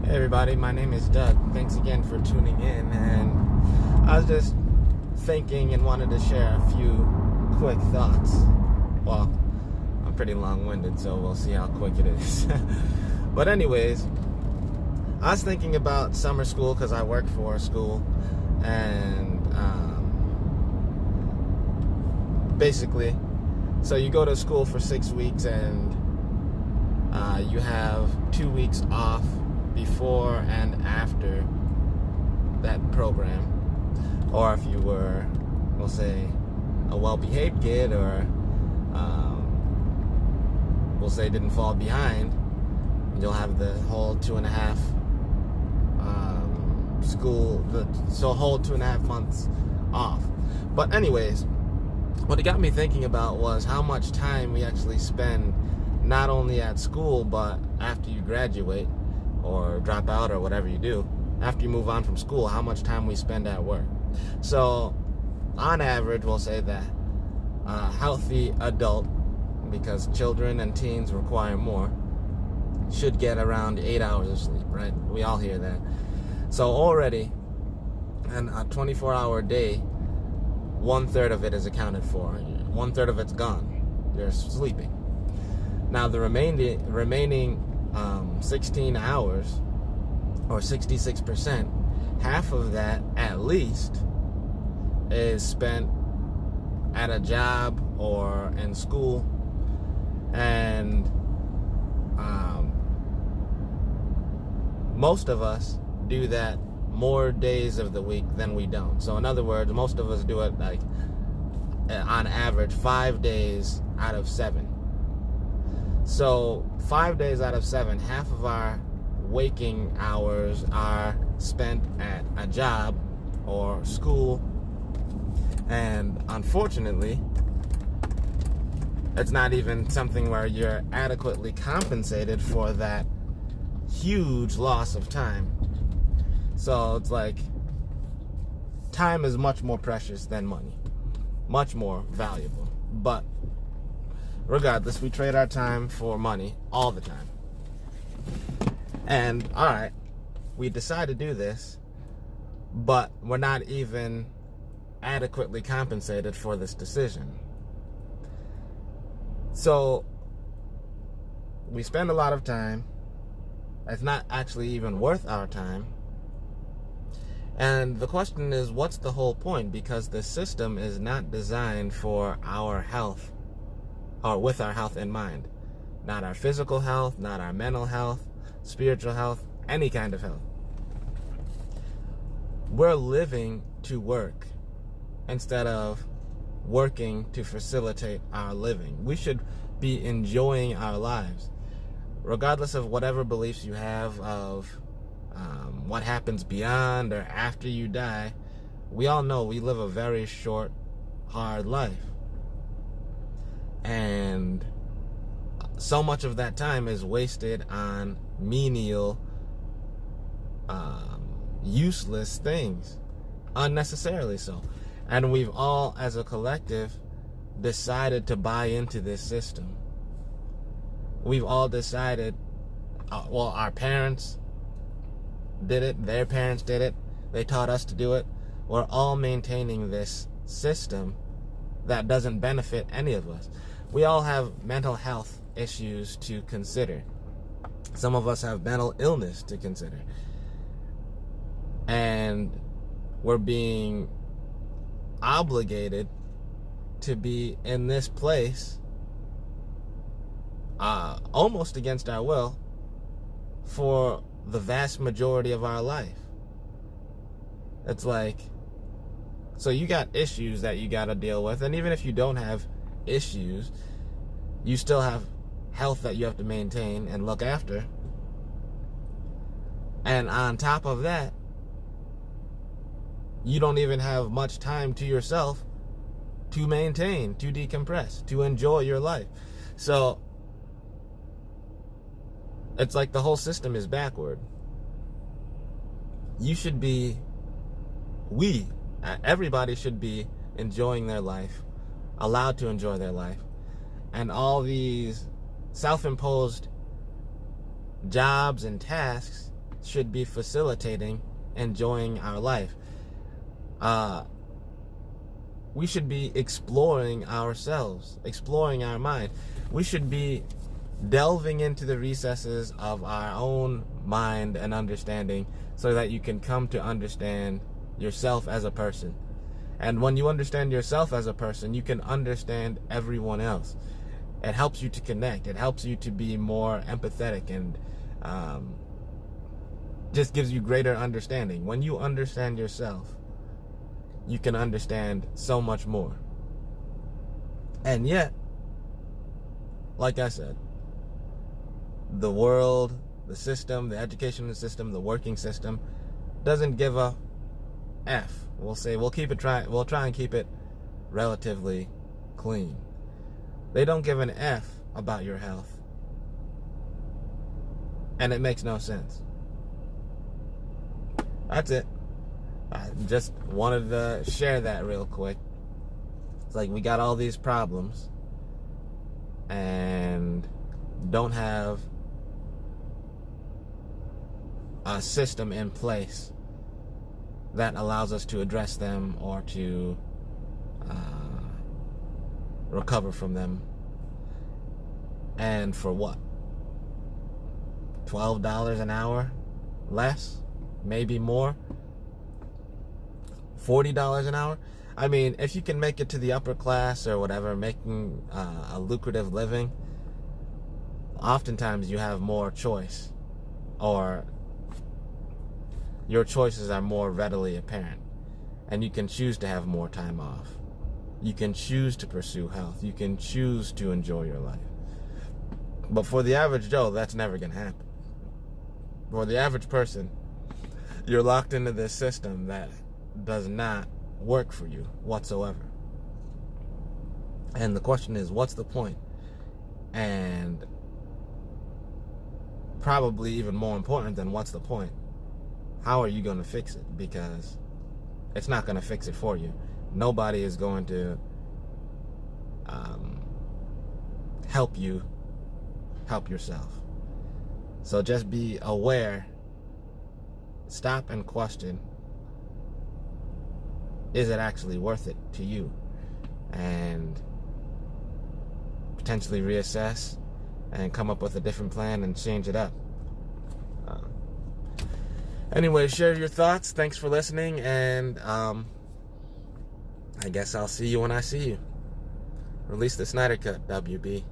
Hey everybody, my name is Doug. Thanks again for tuning in, and I was just thinking and wanted to share a few quick thoughts. Well, I'm pretty long-winded, so we'll see how quick it is. But anyways, I was thinking about summer school because I work for a school, and basically, so you go to school for 6 weeks and you have 2 weeks off before and after that program. Or if you were, we'll say, a well-behaved kid, or we'll say didn't fall behind, you'll have the whole 2.5 whole 2.5 months off. But anyways, what it got me thinking about was how much time we actually spend not only at school, but after you graduate or drop out or whatever you do, after you move on from school, how much time we spend at work. So on average, we'll say that a healthy adult, because children and teens require more, should get around 8 hours of sleep, right? We all hear that. So already in a 24-hour day, 1/3 of it is accounted for. 1/3 of it's gone. You're sleeping. Now the remaining 16 hours, or 66%, half of that at least is spent at a job or in school, and most of us do that more days of the week than we don't. So in other words, most of us do it like on average 5 days out of 7. So 5 days out of 7, half of our waking hours are spent at a job or school, and unfortunately it's not even something where you're adequately compensated for that huge loss of time. So it's like, time is much more precious than money, much more valuable. But regardless, we trade our time for money all the time. And all right, we decide to do this, but we're not even adequately compensated for this decision. So we spend a lot of time. It's not actually even worth our time. And the question is, what's the whole point? Because the system is not designed for our health, or with our health in mind. Not our physical health, not our mental health, spiritual health, any kind of health. We're living to work instead of working to facilitate our living. We should be enjoying our lives, regardless of whatever beliefs you have of what happens beyond or after you die. We all know we live a very short, hard life. And so much of that time is wasted on menial, useless things, unnecessarily so. And we've all, as a collective, decided to buy into this system. We've all decided, our parents did it, their parents did it, they taught us to do it. We're all maintaining this system that doesn't benefit any of us. We all have mental health issues to consider. Some of us have mental illness to consider. And we're being obligated to be in this place almost against our will for the vast majority of our life. It's like, so you got issues that you got to deal with, and even if you don't have issues, you still have health that you have to maintain and look after. And on top of that, you don't even have much time to yourself to maintain, to decompress, to enjoy your life. So it's like the whole system is backward. You should be, everybody should be enjoying their life, allowed to enjoy their life. And all these self-imposed jobs and tasks should be facilitating enjoying our life. We should be exploring ourselves, exploring our mind. We should be delving into the recesses of our own mind and understanding so that you can come to understand yourself as a person. And when you understand yourself as a person, you can understand everyone else. It helps you to connect. It helps you to be more empathetic and just gives you greater understanding. When you understand yourself, you can understand so much more. And yet, like I said, the world, the system, the educational system, the working system doesn't give a F. We'll say we'll try and keep it relatively clean. They don't give an F about your health. And it makes no sense. That's it. I just wanted to share that real quick. It's like we got all these problems and don't have a system in place that allows us to address them or to recover from them. And for what? $12 an hour? Less? Maybe more? $40 an hour? I mean, if you can make it to the upper class or whatever, making a lucrative living, oftentimes you have more choice, or your choices are more readily apparent, and you can choose to have more time off. You can choose to pursue health. You can choose to enjoy your life. But for the average Joe, that's never going to happen. For the average person, you're locked into this system that does not work for you whatsoever. And the question is, what's the point? And probably even more important than what's the point, how are you going to fix it? Because it's not going to fix it for you. Nobody is going to help you help yourself. So just be aware. Stop and question, is it actually worth it to you? And potentially reassess and come up with a different plan and change it up. Anyway, share your thoughts. Thanks for listening, and I guess I'll see you when I see you. Release the Snyder Cut, WB.